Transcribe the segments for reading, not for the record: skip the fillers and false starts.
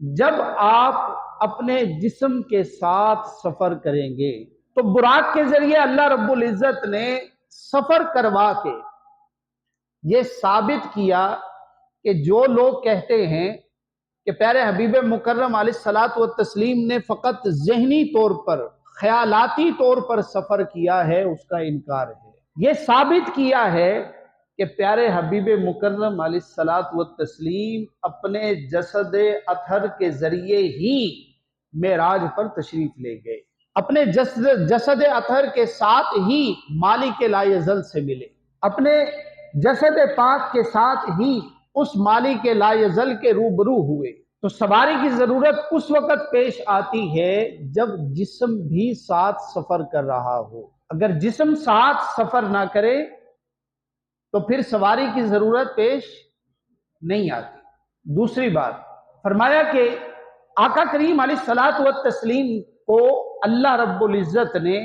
جب آپ اپنے جسم کے ساتھ سفر کریں گے تو براق کے ذریعے اللہ رب العزت نے سفر کروا کے یہ ثابت کیا کہ جو لوگ کہتے ہیں کہ پیارے حبیب مکرم علیہ الصلوۃ والتسلیم نے فقط ذہنی طور پر خیالاتی طور پر سفر کیا ہے، اس کا انکار ہے۔ یہ ثابت کیا ہے کہ پیارے حبیب مکرم علیہ الصلوۃ والتسلیم اپنے جسد اطہر کے ذریعے ہی معراج پر تشریف لے گئے، اپنے جسد اطہر کے ساتھ ہی مالک لا یزل سے ملے، اپنے جسد پاک کے ساتھ ہی اس مالک لا یزل کے روبرو ہوئے۔ تو سواری کی ضرورت اس وقت پیش آتی ہے جب جسم بھی ساتھ سفر کر رہا ہو۔ اگر جسم ساتھ سفر نہ کرے تو پھر سواری کی ضرورت پیش نہیں آتی۔ دوسری بات فرمایا کہ آقا کریم علیہ الصلوۃ والتسلیم کو اللہ رب العزت نے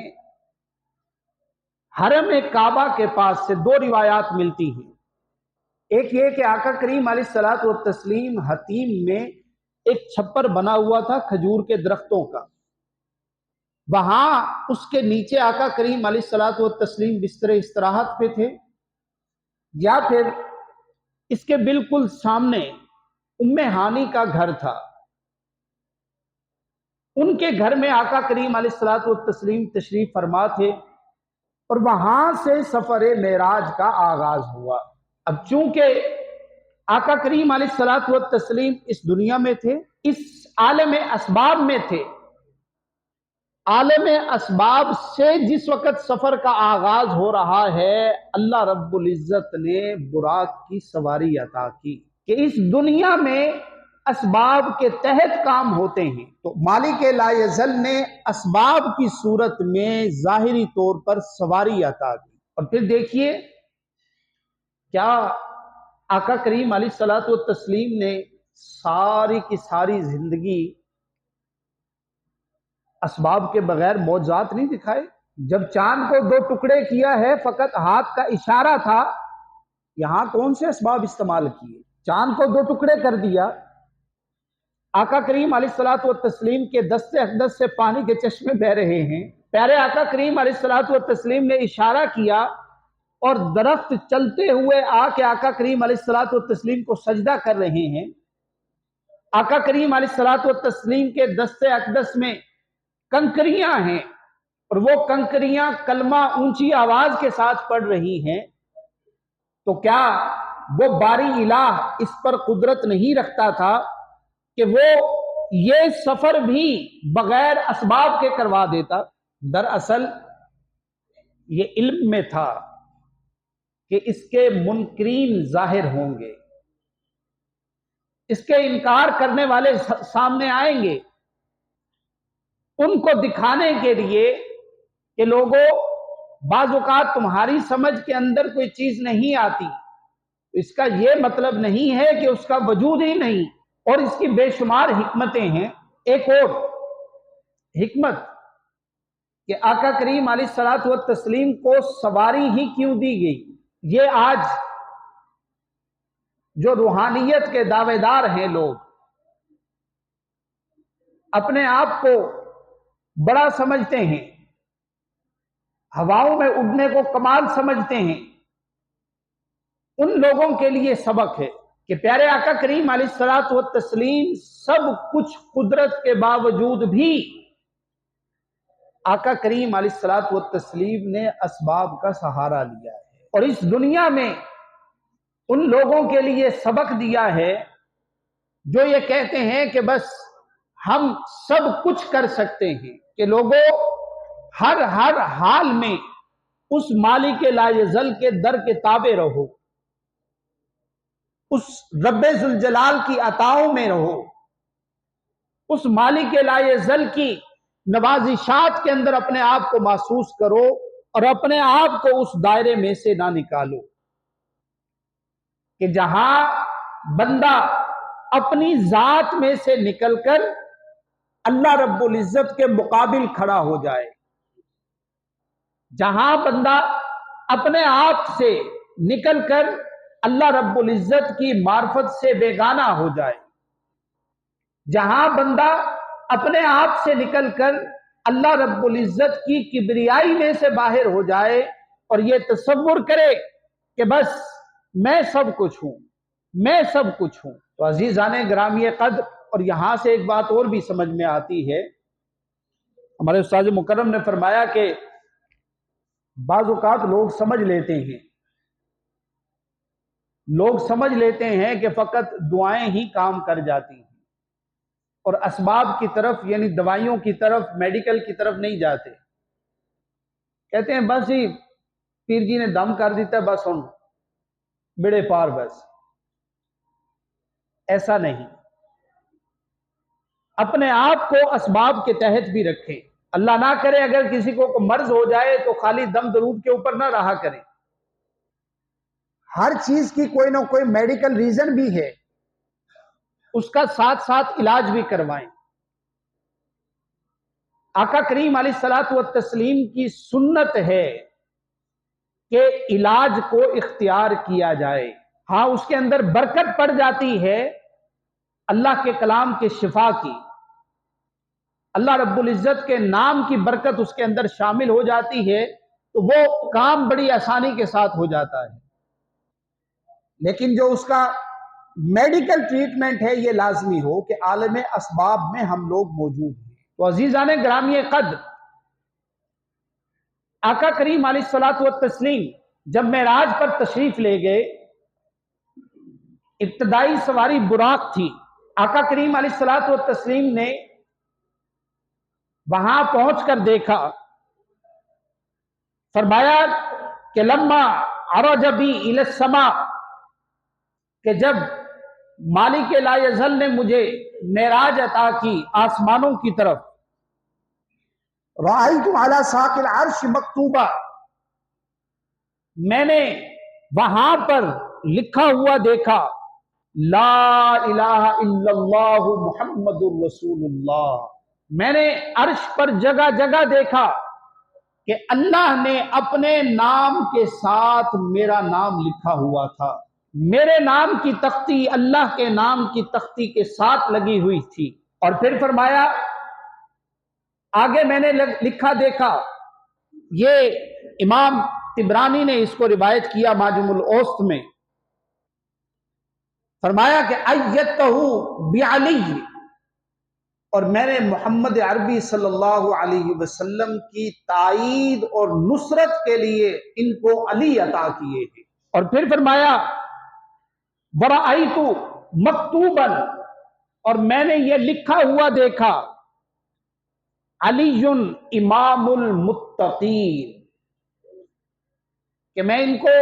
حرم کعبہ کے پاس سے دو روایات ملتی ہیں۔ ایک یہ کہ آقا کریم علیہ الصلوۃ والتسلیم حتیم میں ایک چھپر بنا ہوا تھا کھجور کے درختوں کا، وہاں اس کے نیچے آقا کریم علیہ الصلوۃ والتسلیم بستر استراحت پہ تھے، یا پھر اس کے بالکل سامنے ام ہانی کا گھر تھا، ان کے گھر میں آقا کریم علیہ الصلوۃ والتسلیم تشریف فرما تھے، اور وہاں سے سفر معراج کا آغاز ہوا۔ اب چونکہ آقا کریم علیہ الصلوۃ والتسلیم اس دنیا میں تھے، اس عالم اسباب میں تھے، عالم اسباب سے جس وقت سفر کا آغاز ہو رہا ہے، اللہ رب العزت نے براق کی سواری عطا کی کہ اس دنیا میں اسباب کے تحت کام ہوتے ہیں۔ تو مالک لا یزل نے اسباب کی صورت میں ظاہری طور پر سواری عطا کی۔ اور پھر دیکھیے کیا آقا کریم علیہ الصلوۃ والتسلیم نے ساری کی ساری زندگی اسباب کے بغیر معجزات نہیں دکھائے؟ جب چاند کو دو ٹکڑے کیا ہے فقط ہاتھ کا اشارہ تھا، یہاں کون سے اسباب استعمال کیے؟ چاند کو دو ٹکڑے کر دیا، آقا کریم علیہ الصلوۃ والتسلیم کے دست اقدس سے پانی کے چشمے بہ رہے ہیں، پیارے آقا کریم علیہ الصلوۃ والتسلیم نے اشارہ کیا اور درخت چلتے ہوئے آ کے آقا کریم علیہ الصلوۃ والتسلیم کو سجدہ کر رہے ہیں۔ آقا کریم علیہ الصلوۃ والتسلیم کے دست اقدس میں کنکریاں ہیں، اور وہ کنکریاں کلمہ اونچی آواز کے ساتھ پڑھ رہی ہیں، تو کیا وہ باری الہ اس پر قدرت نہیں رکھتا تھا کہ وہ یہ سفر بھی بغیر اسباب کے کروا دیتا؟ دراصل یہ علم میں تھا کہ اس کے منکرین ظاہر ہوں گے، اس کے انکار کرنے والے سامنے آئیں گے، ان کو دکھانے کے لیے کہ لوگوں بعض اوقات تمہاری سمجھ کے اندر کوئی چیز نہیں آتی، اس کا یہ مطلب نہیں ہے کہ اس کا وجود ہی نہیں، اور اس کی بے شمار حکمتیں ہیں۔ ایک اور حکمت کہ آقا کریم علیہ الصلوۃ والتسلیم کو سواری ہی کیوں دی گئی؟ یہ آج جو روحانیت کے دعوے دار ہیں، لوگ اپنے آپ کو بڑا سمجھتے ہیں، ہواؤں میں اڑنے کو کمال سمجھتے ہیں، ان لوگوں کے لیے سبق ہے کہ پیارے آقا کریم علیہ الصلوۃ والتسلیم سب کچھ قدرت کے باوجود بھی آقا کریم علیہ الصلوۃ والتسلیم نے اسباب کا سہارا لیا ہے، اور اس دنیا میں ان لوگوں کے لیے سبق دیا ہے جو یہ کہتے ہیں کہ بس ہم سب کچھ کر سکتے ہیں، کہ لوگوں ہر حال میں اس مالک لا یزل کے در کے تابع رہو، اس رب ذوالجلال کی عطاؤں میں رہو، اس مالک لا یزل کی نوازشات کے اندر اپنے آپ کو محسوس کرو، اور اپنے آپ کو اس دائرے میں سے نہ نکالو کہ جہاں بندہ اپنی ذات میں سے نکل کر اللہ رب العزت کے مقابل کھڑا ہو جائے، جہاں بندہ اپنے آپ سے نکل کر اللہ رب العزت کی معرفت سے بیگانہ ہو جائے، جہاں بندہ اپنے آپ سے نکل کر اللہ رب العزت کی کبریائی میں سے باہر ہو جائے اور یہ تصور کرے کہ بس میں سب کچھ ہوں، میں سب کچھ ہوں۔ تو عزیزان گرامی قدر، اور یہاں سے ایک بات اور بھی سمجھ میں آتی ہے، ہمارے استاد مکرم نے فرمایا کہ بعض اوقات لوگ سمجھ لیتے ہیں کہ فقط دعائیں ہی کام کر جاتی ہیں اور اسباب کی طرف یعنی دوائیوں کی طرف، میڈیکل کی طرف نہیں جاتے۔ کہتے ہیں بس ہی پیر جی نے دم کر دیتا ہے، بس ہن بڑے پار، بس ایسا نہیں۔ اپنے آپ کو اسباب کے تحت بھی رکھیں۔ اللہ نہ کرے اگر کسی کو مرض ہو جائے تو خالی دم درود کے اوپر نہ رہا کریں، ہر چیز کی کوئی نہ کوئی میڈیکل ریزن بھی ہے، اس کا ساتھ ساتھ علاج بھی کروائیں۔ آقا کریم علیہ الصلوۃ والتسلیم کی سنت ہے کہ علاج کو اختیار کیا جائے۔ ہاں اس کے اندر برکت پڑ جاتی ہے اللہ کے کلام کے شفا کی، اللہ رب العزت کے نام کی برکت اس کے اندر شامل ہو جاتی ہے تو وہ کام بڑی آسانی کے ساتھ ہو جاتا ہے، لیکن جو اس کا میڈیکل ٹریٹمنٹ ہے یہ لازمی ہو کہ عالم اسباب میں ہم لوگ موجود ہیں۔ تو عزیزان گرامی قدر، آقا کریم علیہ الصلوۃ والتسلیم جب معراج پر تشریف لے گئے، ابتدائی سواری براق تھی۔ آقا کریم علیہ الصلوۃ والتسلیم نے وہاں پہنچ کر دیکھا، فرمایا کہ لما عرج بی الی السماء، کہ جب مالک لا یزل نے مجھے معراج عطا کی آسمانوں کی طرف، رأیت علی ساق العرش مکتوبہ، میں نے وہاں پر لکھا ہوا دیکھا لا الہ الا اللہ محمد الرسول اللہ۔ میں نے عرش پر جگہ جگہ دیکھا کہ اللہ نے اپنے نام کے ساتھ میرا نام لکھا ہوا تھا، میرے نام کی تختی اللہ کے نام کی تختی کے ساتھ لگی ہوئی تھی۔ اور پھر فرمایا آگے میں نے لکھا دیکھا، یہ امام طبرانی نے اس کو روایت کیا معجم الاوسط میں، فرمایا کہ ایتہ بعلی، اور میں نے محمد عربی صلی اللہ علیہ وسلم کی تائید اور نصرت کے لیے ان کو علی عطا کیے ہیں۔ اور پھر فرمایا ورأیت مکتوبا، اور میں نے یہ لکھا ہوا دیکھا علی امام المتقین، کہ میں ان کو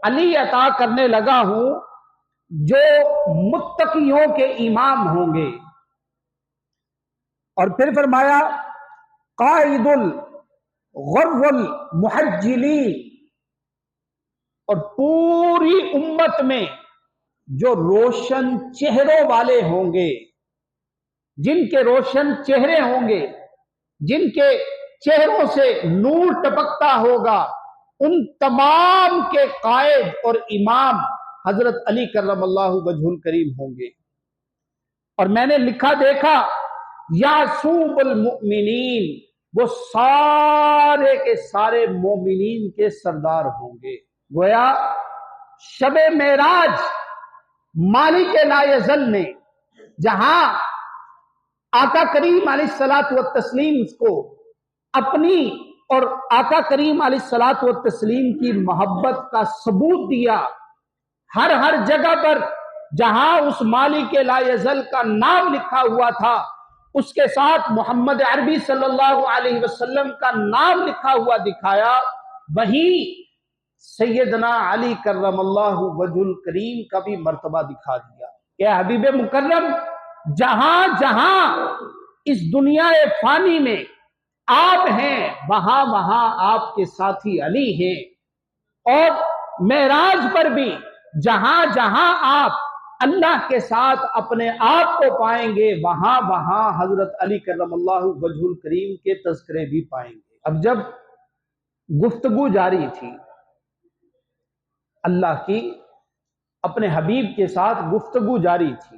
علی عطا کرنے لگا ہوں جو متقیوں کے امام ہوں گے۔ اور پھر فرمایا قائد الغر المحجلین، اور پوری امت میں جو روشن چہروں والے ہوں گے، جن کے روشن چہرے ہوں گے، جن کے چہروں سے نور ٹپکتا ہوگا، ان تمام کے قائد اور امام حضرت علی کرم اللہ وجہ الکریم ہوں گے۔ اور میں نے لکھا دیکھا یعصوب المؤمنین، وہ سارے کے سارے مومنین کے سردار ہوں گے۔ گویا شب معراج مالک لا یزل نے جہاں آقا کریم علیہ الصلوۃ والتسلیم کو اپنی اور آقا کریم علیہ الصلوۃ والتسلیم کی محبت کا ثبوت دیا، ہر ہر جگہ پر جہاں اس مالک لا یزل کا نام لکھا ہوا تھا اس کے ساتھ محمد عربی صلی اللہ علیہ وسلم کا نام لکھا ہوا دکھایا، وہیں سیدنا علی کرم اللہ وجہ الکریم کا بھی مرتبہ دکھا دیا کہ حبیب مکرم جہاں جہاں اس دنیا فانی میں آپ ہیں وہاں وہاں آپ کے ساتھی علی ہیں، اور معراج پر بھی جہاں جہاں آپ اللہ کے ساتھ اپنے آپ کو پائیں گے وہاں وہاں حضرت علی کرم اللہ وجہ الکریم کے تذکرے بھی پائیں گے۔ اب جب گفتگو جاری تھی اللہ کی، اپنے حبیب کے ساتھ گفتگو جاری تھی،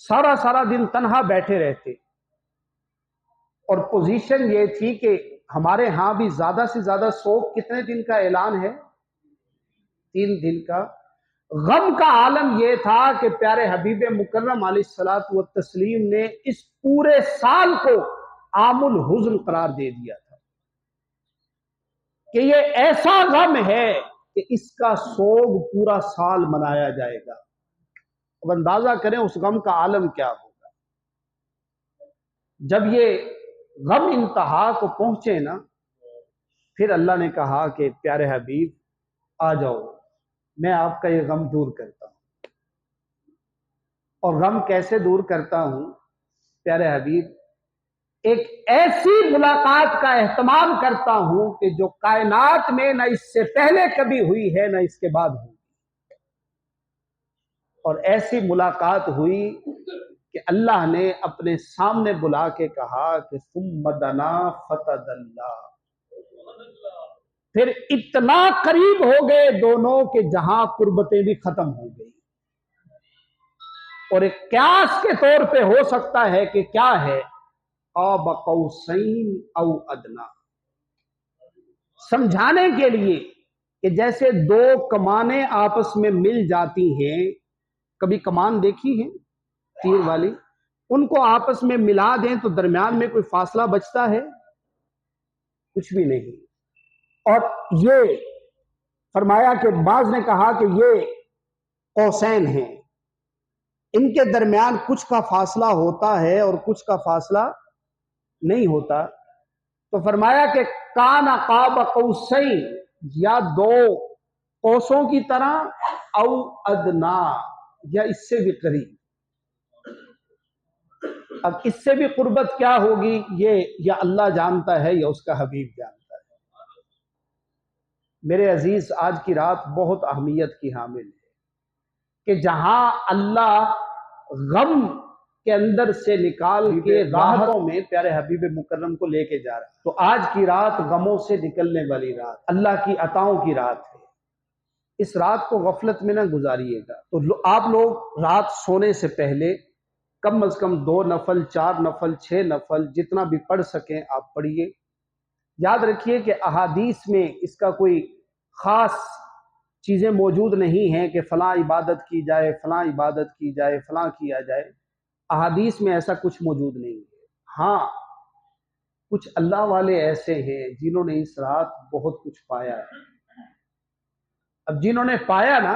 سارا سارا دن تنہا بیٹھے رہتے، اور پوزیشن یہ تھی کہ ہمارے ہاں بھی زیادہ سے زیادہ سوگ کتنے دن کا اعلان ہے؟ 3 دن کا۔ غم کا عالم یہ تھا کہ پیارے حبیب مکرم علیہ الصلوۃ والتسلیم نے اس پورے سال کو عام الحزن قرار دے دیا تھا کہ یہ ایسا غم ہے کہ اس کا سوگ پورا سال منایا جائے گا۔ اب اندازہ کریں اس غم کا عالم کیا ہوگا۔ جب یہ غم انتہا کو پہنچے نا، پھر اللہ نے کہا کہ پیارے حبیب آ جاؤ، میں آپ کا یہ غم دور کرتا ہوں۔ اور غم کیسے دور کرتا ہوں؟ پیارے حبیب، ایک ایسی ملاقات کا اہتمام کرتا ہوں کہ جو کائنات میں نہ اس سے پہلے کبھی ہوئی ہے نہ اس کے بعد ہوئی۔ اور ایسی ملاقات ہوئی کہ اللہ نے اپنے سامنے بلا کے کہا کہ ثم دنا فتدلا، پھر اتنا قریب ہو گئے دونوں کہ جہاں قربتیں بھی ختم ہو گئی۔ اور ایک قیاس کے طور پہ ہو سکتا ہے کہ کیا ہے، قاب قوسین او ادنا، سمجھانے کے لیے کہ جیسے 2 کمانیں آپس میں مل جاتی ہیں، کبھی کمان دیکھی ہے تیر والی، ان کو آپس میں ملا دیں تو درمیان میں کوئی فاصلہ بچتا ہے؟ کچھ بھی نہیں۔ اور یہ فرمایا کہ بعض نے کہا کہ یہ قوسین ہیں، ان کے درمیان کچھ کا فاصلہ ہوتا ہے اور کچھ کا فاصلہ نہیں ہوتا۔ تو فرمایا کہ کان قاب قوسین، یا 2 قوسوں کی طرح، او ادنا، یا اس سے بھی قریب۔ اب اس سے بھی قربت کیا ہوگی، یہ یا اللہ جانتا ہے یا اس کا حبیب جانتا ہے۔ میرے عزیز، آج کی رات بہت اہمیت کی حامل ہے کہ جہاں اللہ غم کے اندر سے نکال کے راحتوں میں پیارے حبیب مکرم کو لے کے جا رہا ہے، تو آج کی رات غموں سے نکلنے والی رات، اللہ کی عطاؤں کی رات ہے۔ اس رات کو غفلت میں نہ گزاریے گا۔ تو آپ لوگ رات سونے سے پہلے کم از کم 2 نفل، 4 نفل، 6 نفل، جتنا بھی پڑھ سکیں آپ پڑھیے۔ یاد رکھیے کہ احادیث میں اس کا کوئی خاص چیزیں موجود نہیں ہیں کہ فلاں عبادت کی جائے، فلاں عبادت کی جائے، فلاں کیا جائے۔ احادیث میں ایسا کچھ موجود نہیں ہے۔ ہاں، کچھ اللہ والے ایسے ہیں جنہوں نے اس رات بہت کچھ پایا ہے۔ اب جنہوں نے پایا نا،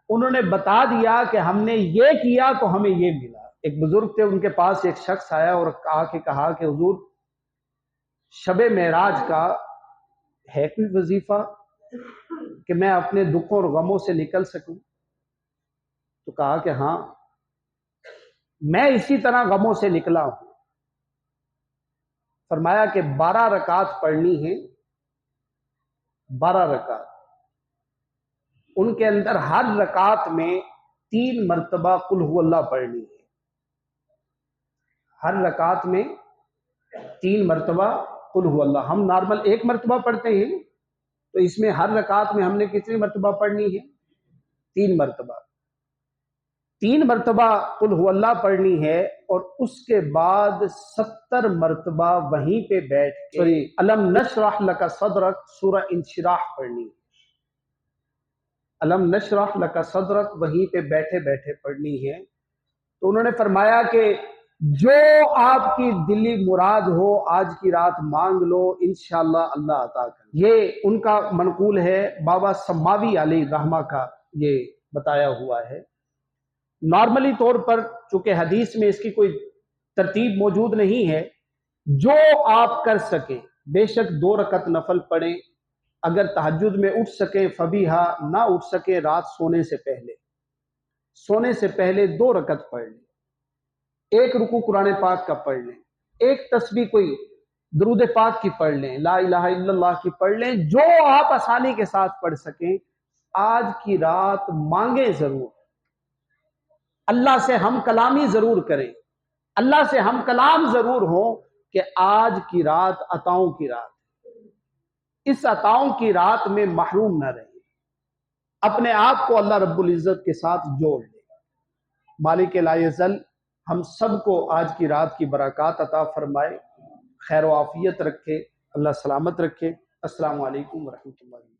انہوں نے بتا دیا کہ ہم نے یہ کیا تو ہمیں یہ ملا۔ ایک بزرگ تھے، ان کے پاس ایک شخص آیا اور کہا کہ حضور، شب معراج کا ہے کوئی وظیفہ کہ میں اپنے دکھوں اور غموں سے نکل سکوں؟ تو کہا کہ ہاں، میں اسی طرح غموں سے نکلا ہوں۔ فرمایا کہ 12 رکعت پڑھنی ہے، 12 رکعت، ان کے اندر ہر رکعت میں 3 مرتبہ قل هو اللہ پڑھنی ہے۔ ہر رکعت میں 3 مرتبہ قل هو اللہ۔ ہم نارمل 1 مرتبہ پڑھتے ہیں، تو اس میں ہر رکعت میں ہم نے کتنی مرتبہ پڑھنی ہے؟ 3 مرتبہ۔ 3 مرتبہ قل هو اللہ پڑھنی ہے، اور اس کے بعد 70 مرتبہ وہیں پہ بیٹھ کے الم نشرح لک صدرک سورہ انشراح پڑھنی ہے۔ الم نشرح لک صدرک وہیں پہ بیٹھے بیٹھے پڑھنی ہے۔ تو انہوں نے فرمایا کہ جو آپ کی دلی مراد ہو آج کی رات مانگ لو، انشاءاللہ اللہ عطا کرے۔ یہ ان کا منقول ہے، بابا سماوی علیہ رحمہ کا یہ بتایا ہوا ہے۔ نارملی طور پر چونکہ حدیث میں اس کی کوئی ترتیب موجود نہیں ہے، جو آپ کر سکیں، بے شک 2 رکعت نفل پڑھیں، اگر تہجد میں اٹھ سکیں فبیہا، نہ اٹھ سکیں رات سونے سے پہلے 2 رکعت پڑھ لیں، 1 رکوع قرآن پاک کا پڑھ لیں، 1 تسبیح کوئی درود پاک کی پڑھ لیں، لا الہ الا اللہ کی پڑھ لیں، جو آپ آسانی کے ساتھ پڑھ سکیں۔ آج کی رات مانگیں ضرور، اللہ سے ہم کلامی ضرور کریں، اللہ سے ہم کلام ضرور ہوں کہ آج کی رات عطاؤں کی رات، اس عطاؤں کی رات میں محروم نہ رہیں، اپنے آپ کو اللہ رب العزت کے ساتھ جوڑ لیں۔ مالک لا یزل ہم سب کو آج کی رات کی برکات عطا فرمائے، خیر و عافیت رکھے، اللہ سلامت رکھے۔ السلام علیکم ورحمۃ اللہ۔